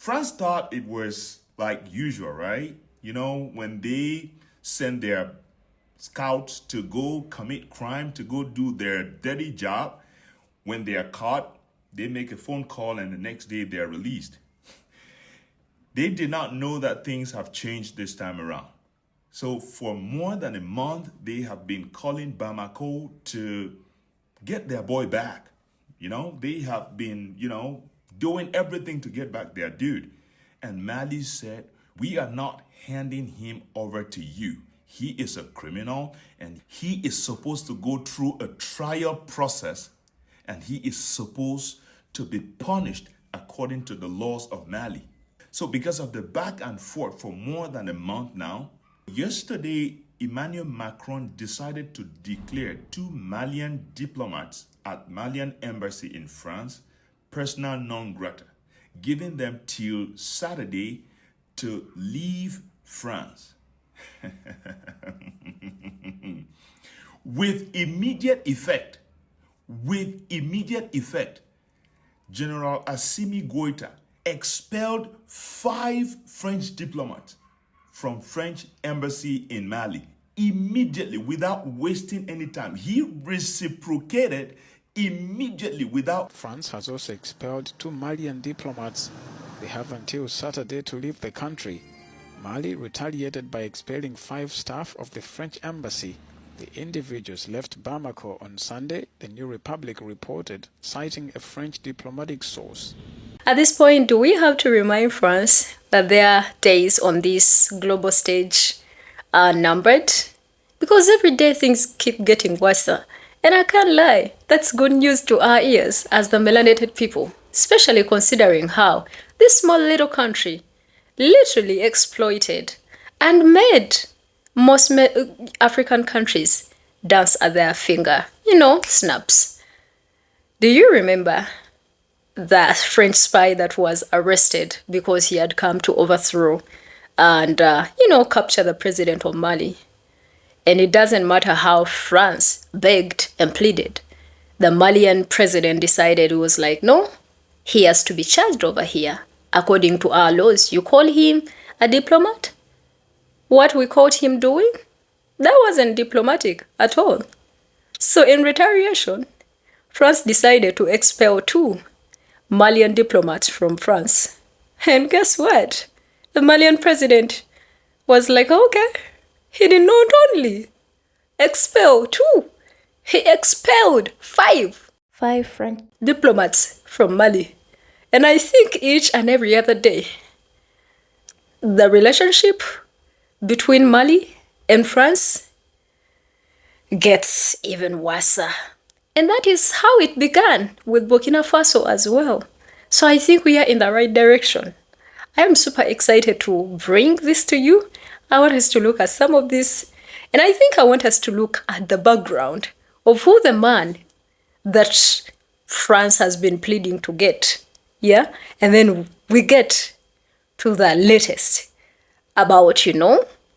France thought it was like usual, right? You know, when they send their scouts to go commit crime, to go do their dirty job, when they are caught, they make a phone call and the next day they're released. They did not know that things have changed this time around. So for more than a month, they have been calling Bamako to get their boy back. You know, they have been, doing everything to get back their dude. And Mali said, we are not handing him over to you. He is a criminal and he is supposed to go through a trial process and he is supposed to be punished according to the laws of Mali. So because of the back and forth for more than a month now, yesterday, Emmanuel Macron decided to declare 2 Malian diplomats at Malian embassy in France persona non grata, giving them till Saturday to leave France. With immediate effect, General Assimi Goïta expelled 5 French diplomats from French embassy in Mali immediately without wasting any time. He reciprocated immediately without. France has also expelled 2 Malian diplomats. They have until Saturday to leave the country. Mali retaliated by expelling 5 staff of the French embassy. The individuals left Bamako on Sunday, the New Republic reported, citing a French diplomatic source. At this point, do we have to remind France that their days on this global stage are numbered? Because every day things keep getting worse. And I can't lie, that's good news to our ears as the melanated people, especially considering how this small little country literally exploited and made most African countries dance at their finger, snaps. Do you remember that French spy that was arrested because he had come to overthrow and, capture the president of Mali? And it doesn't matter how France begged and pleaded. The Malian president decided, it was like, no, he has to be charged over here. According to our laws, you call him a diplomat? What we caught him doing? That wasn't diplomatic at all. So in retaliation, France decided to expel 2 Malian diplomats from France. And guess what? The Malian president was like, okay. He did not only expel 2, he expelled 5 French diplomats from Mali. And I think each and every other day, the relationship between Mali and France gets even worse. And that is how it began with Burkina Faso as well. So I think we are in the right direction. I am super excited to bring this to you. I want us to look at some of this. And I think I want us to look at the background of who the man that France has been pleading to get. Yeah? And then we get to the latest about,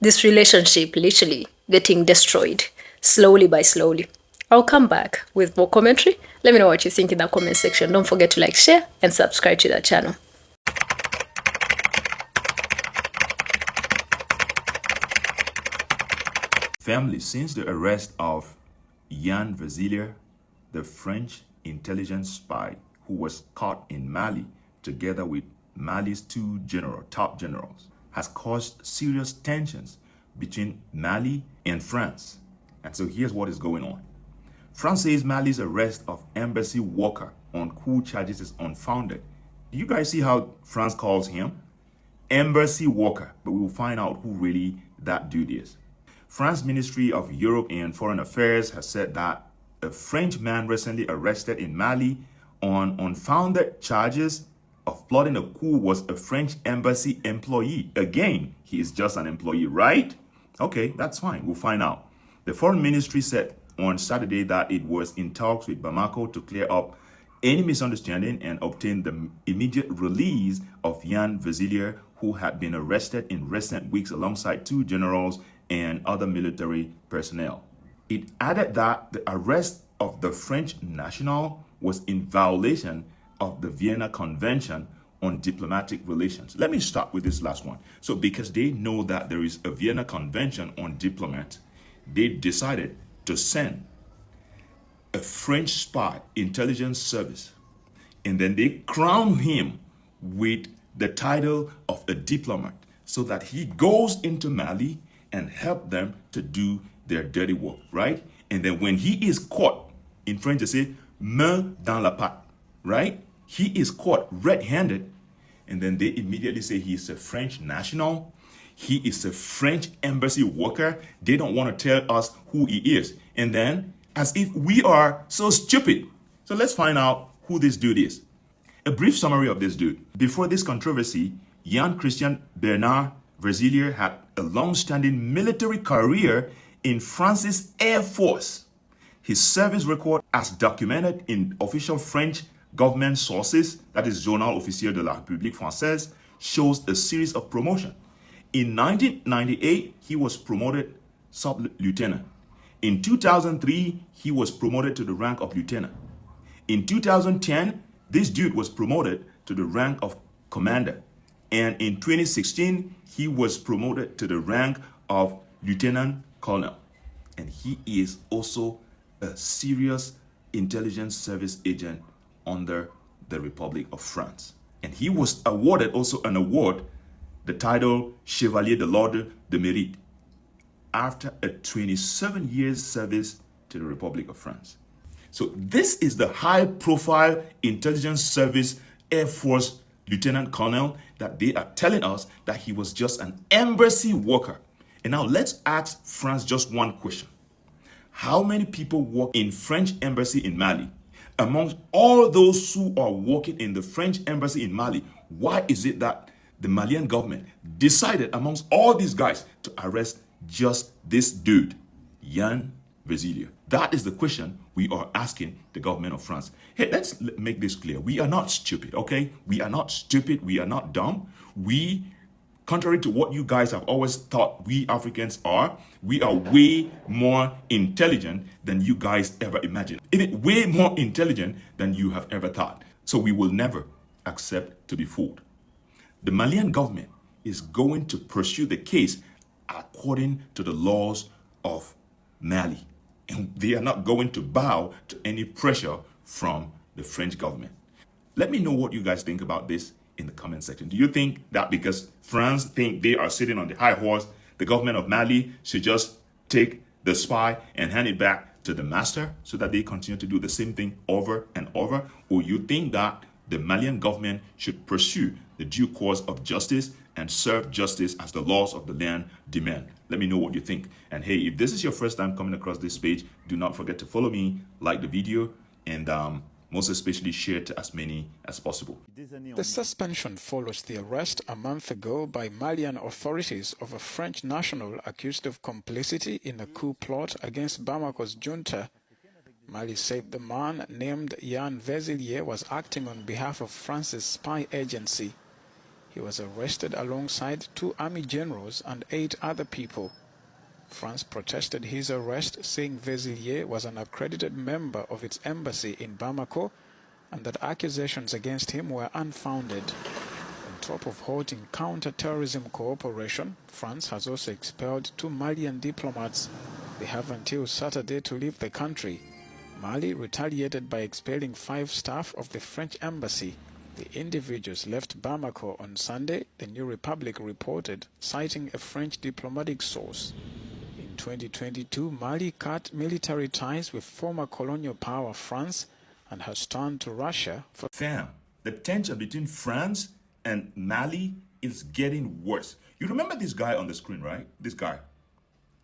this relationship literally getting destroyed slowly by slowly. I'll come back with more commentary. Let me know what you think in the comment section. Don't forget to like, share, and subscribe to the channel. Family, since the arrest of Yann Vezelier, the French intelligence spy who was caught in Mali together with Mali's 2 top generals, has caused serious tensions between Mali and France. And so here's what is going on. France says Mali's arrest of embassy worker on coup charges is unfounded. Do you guys see how France calls him? Embassy worker, but we will find out who really that dude is. France Ministry of Europe and Foreign Affairs has said that a French man recently arrested in Mali on unfounded charges of plotting a coup was a French embassy employee. Again, he is just an employee, right? Okay, that's fine. We'll find out. The Foreign Ministry said on Saturday that it was in talks with Bamako to clear up any misunderstanding and obtain the immediate release of Yann Vezelier, who had been arrested in recent weeks alongside 2 generals and other military personnel. It added that the arrest of the French national was in violation of the Vienna Convention, on diplomatic relations. Let me start with this last one. So because they know that there is a Vienna Convention on diplomats, they decided to send a French spy intelligence service, and then they crown him with the title of a diplomat so that he goes into Mali and help them to do their dirty work, right? And then when he is caught, in French they say main dans la pâte, right? He is caught red-handed, and then they immediately say he's a French national, he is a French embassy worker. They don't want to tell us who he is. And then, as if we are so stupid. So let's find out who this dude is. A brief summary of this dude. Before this controversy, Jan Christian Bernard Verzelier had a long-standing military career in France's Air Force. His service record, as documented in official French government sources, that is Journal Officiel de la République Française, shows a series of promotions. In 1998, he was promoted sub-lieutenant. In 2003, he was promoted to the rank of lieutenant. In 2010, this dude was promoted to the rank of commander. And in 2016, he was promoted to the rank of lieutenant colonel. And he is also a serious intelligence service agent under the Republic of France. And he was awarded also an award, the title Chevalier de l'Ordre de Mérite, after a 27 years service to the Republic of France. So this is the high-profile intelligence service Air Force Lieutenant Colonel that they are telling us that he was just an embassy worker. And now let's ask France just one question. How many people work in French embassy in Mali? Amongst all those who are working in the French embassy in Mali, why is it that the Malian government decided amongst all these guys to arrest just this dude, Jan Verzelier? That is the question we are asking the government of France. Hey, let's make this clear. We are not stupid, okay? We are not stupid. We are not dumb. We, contrary to what you guys have always thought we Africans are, we are way more intelligent than you guys ever imagined. Even way more intelligent than you have ever thought. So we will never accept to be fooled. The Malian government is going to pursue the case according to the laws of Mali. And they are not going to bow to any pressure from the French government. Let me know what you guys think about this in the comment section. Do you think that because France think they are sitting on the high horse, the government of Mali should just take the spy and hand it back to the master so that they continue to do the same thing over and over? Or you think that the Malian government should pursue the due course of justice and serve justice as the laws of the land demand? Let me know what you think. And hey, if this is your first time coming across this page, do not forget to follow me, like the video, and most especially share to as many as possible. The suspension follows the arrest a month ago by Malian authorities of a French national accused of complicity in a coup plot against Bamako's junta. Mali said the man named Jan Verzelier was acting on behalf of France's spy agency. He was arrested alongside 2 army generals and 8 other people. France protested his arrest, saying Verzelier was an accredited member of its embassy in Bamako and that accusations against him were unfounded. On top of halting counter-terrorism cooperation, France has also expelled 2 Malian diplomats. They have until Saturday to leave the country. Mali retaliated by expelling 5 staff of the French embassy. The individuals left Bamako on Sunday, the New Republic reported, citing a French diplomatic source. In 2022, Mali cut military ties with former colonial power France and has turned to Russia for... Fam, the tension between France and Mali is getting worse. You remember this guy on the screen, right? This guy,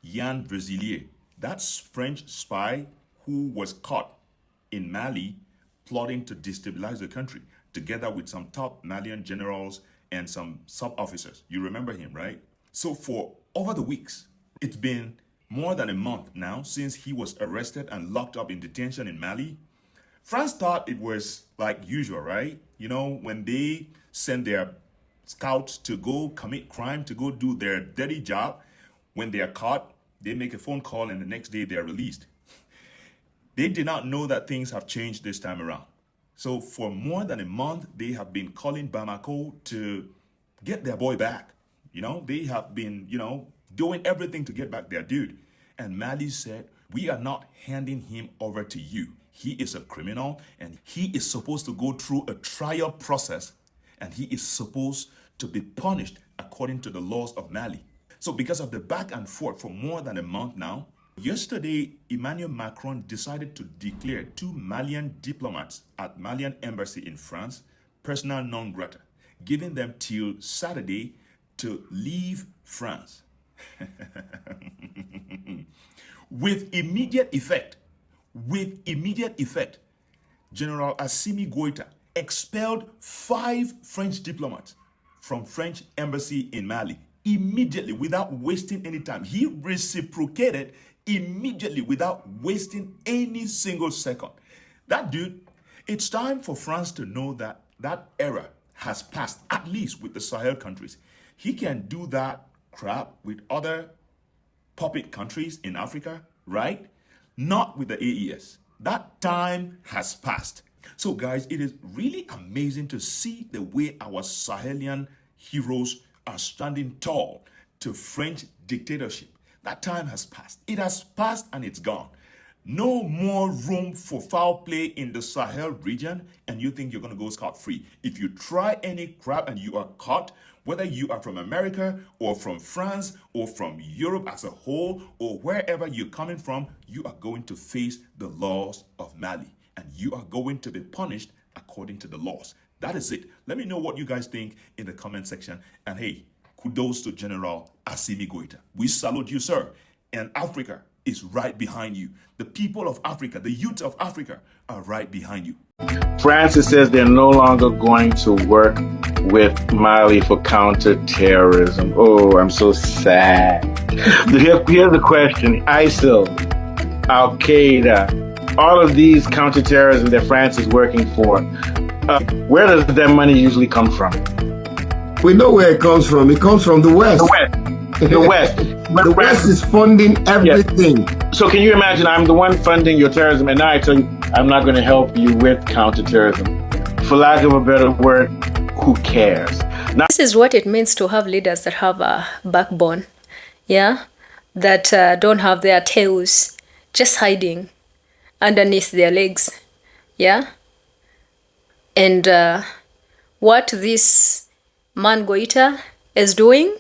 Jan Verzelier. That's French spy who was caught in Mali plotting to destabilize the country, together with some top Malian generals and some sub-officers. You remember him, right? So for over the weeks, it's been more than a month now since he was arrested and locked up in detention in Mali. France thought it was like usual, right? You know, when they send their scouts to go commit crime, to go do their dirty job, when they are caught, they make a phone call and the next day they are released. They did not know that things have changed this time around. So for more than a month, they have been calling Bamako to get their boy back. They have been, doing everything to get back their dude. And Mali said, we are not handing him over to you. He is a criminal and he is supposed to go through a trial process and he is supposed to be punished according to the laws of Mali. So because of the back and forth for more than a month now, yesterday, Emmanuel Macron decided to declare 2 Malian diplomats at Malian embassy in France persona non grata, giving them till Saturday to leave France. With immediate effect, General Assimi Goïta expelled 5 French diplomats from French embassy in Mali immediately without wasting any time. He reciprocated immediately without wasting any single second. That dude, it's time for France to know that that era has passed, at least with the Sahel countries. He can do that crap with other puppet countries in Africa, right? Not with the AES. That time has passed. So guys, it is really amazing to see the way our Sahelian heroes are standing tall to French dictatorship. That time has passed. It has passed and it's gone. No more room for foul play in the Sahel region and you think you're going to go scot-free. If you try any crap and you are caught, whether you are from America or from France or from Europe as a whole or wherever you're coming from, you are going to face the laws of Mali and you are going to be punished according to the laws. That is it. Let me know what you guys think in the comment section. And hey, kudos to General Assimi Goïta. We salute you, sir. And Africa is right behind you. The people of Africa, the youth of Africa are right behind you. France says they're no longer going to work with Mali for counterterrorism. Oh, I'm so sad. Here's the question. ISIL, Al-Qaeda, all of these counterterrorism that France is working for, where does that money usually come from? We know where it comes from. It comes from the West. The West. The West is funding everything. Yes. So can you imagine I'm the one funding your terrorism and now I tell you I'm not going to help you with counterterrorism. For lack of a better word, who cares? Now, this is what it means to have leaders that have a backbone, yeah? That don't have their tails just hiding underneath their legs, yeah? And what this man Goïta is doing,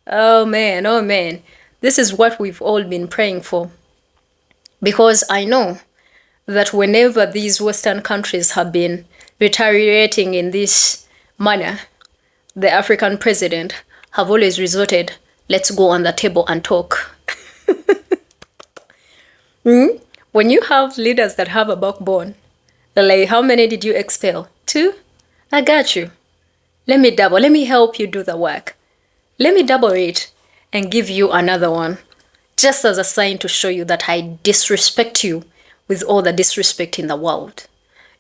oh man, this is what we've all been praying for. Because I know that whenever these Western countries have been retaliating in this manner, the African president have always resorted, let's go on the table and talk. When you have leaders that have a backbone, like how many did you expel? 2? I got you. Let me help you do the work. Let me double it and give you another one. Just as a sign to show you that I disrespect you with all the disrespect in the world.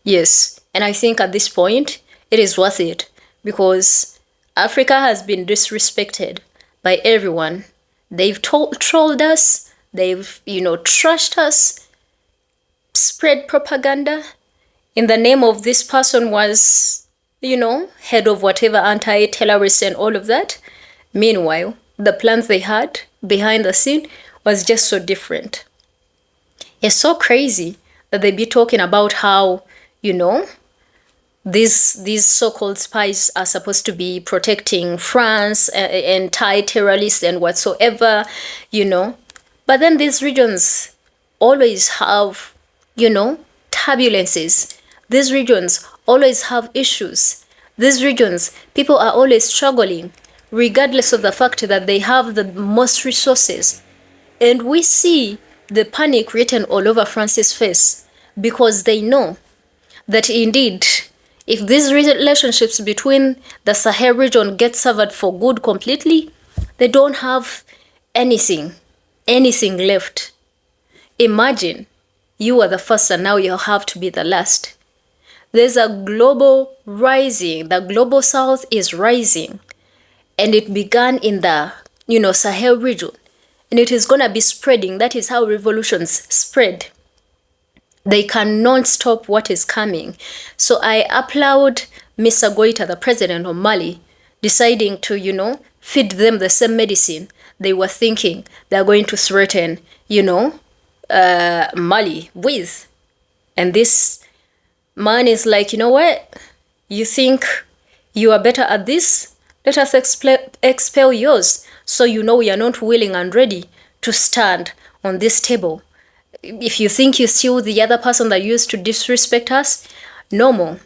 Yes, and I think at this point, it is worth it because Africa has been disrespected by everyone. They've trolled us, they've, trashed us, spread propaganda. In the name of this person was, head of whatever anti-terrorist and all of that. Meanwhile, the plans they had behind the scene was just so different. It's so crazy that they be talking about how, these so-called spies are supposed to be protecting France and anti-terrorists and whatsoever, But then these regions always have, turbulences. These regions always have issues. These regions, people are always struggling, regardless of the fact that they have the most resources. And we see the panic written all over France's face because they know that indeed, if these relationships between the Sahel region get severed for good completely, they don't have anything left. Imagine you are the first and now you have to be the last. There's a global rising. The global south is rising. And it began in the, Sahel region. And it is going to be spreading. That is how revolutions spread. They cannot stop what is coming. So I applaud Mr. Goita, the president of Mali, deciding to, you know, feed them the same medicine they were thinking they're going to threaten, you know, Mali with. And this man is like, you know what? You think you are better at this? Let us expel yours. So you know we are not willing and ready to stand on this table. If you think you're still the other person that used to disrespect us, no more.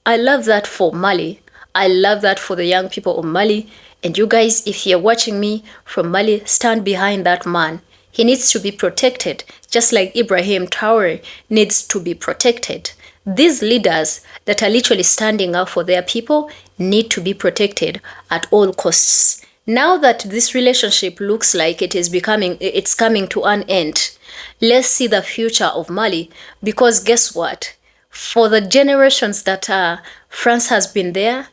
I love that for Mali. I love that for the young people of Mali. And you guys, if you're watching me from Mali, stand behind that man. He needs to be protected, just like Ibrahim Traore needs to be protected. These leaders that are literally standing up for their people need to be protected at all costs. Now that this relationship looks like it's coming to an end, let's see the future of Mali, because guess what? For the generations that France has been there,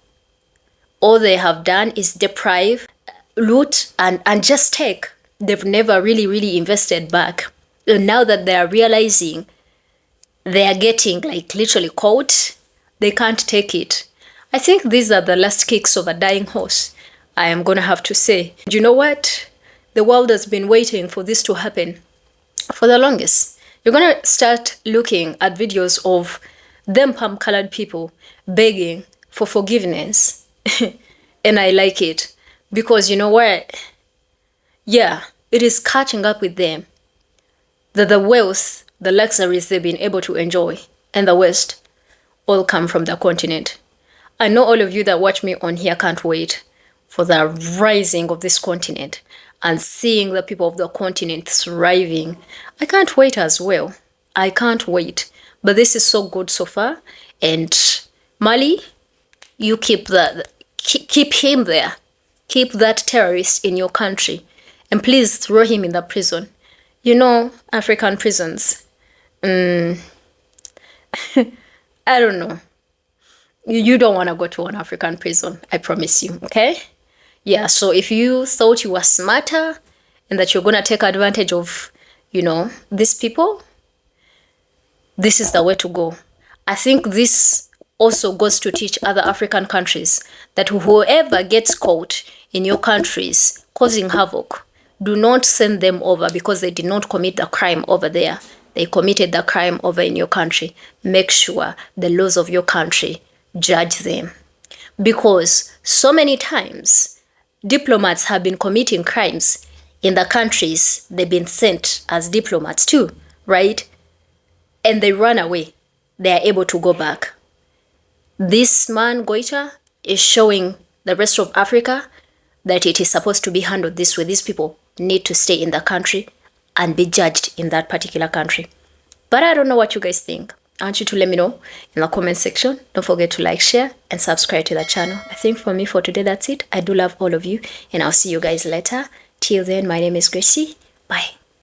all they have done is deprive, loot, and just take. They've never really invested back. And now that they are realizing they are getting like literally caught, they can't take it. I think these are the last kicks of a dying horse, I am gonna have to say. You know what? The world has been waiting for this to happen for the longest. You're gonna start looking at videos of them palm-colored people begging for forgiveness. And I like it, because you know what? Yeah, it is catching up with them. The wealth, the luxuries they've been able to enjoy in the West all come from the continent. I know all of you that watch me on here can't wait for the rising of this continent and seeing the people of the continent thriving. I can't wait as well. I can't wait. But this is so good so far. And Mali, you keep him there. Keep that terrorist in your country. And please throw him in the prison. You know, African prisons. I don't know. You don't want to go to an African prison, I promise you, okay? Yeah, so if you thought you were smarter and that you're going to take advantage of, you know, these people, this is the way to go. I think this also goes to teach other African countries that whoever gets caught in your countries causing havoc, do not send them over because they did not commit the crime over there. They committed the crime over in your country. Make sure the laws of your country judge them. Because so many times, diplomats have been committing crimes in the countries they've been sent as diplomats to, right? And they run away. They are able to go back. This man, Goita, is showing the rest of Africa that it is supposed to be handled this way. These people need to stay in the country and be judged in that particular country. But I don't know what you guys think. I want you to let me know in the comment section. Don't forget to like, share, and subscribe to the channel. I think for me for today, that's it. I do love all of you, and I'll see you guys later. Till then, my name is Gracie. Bye.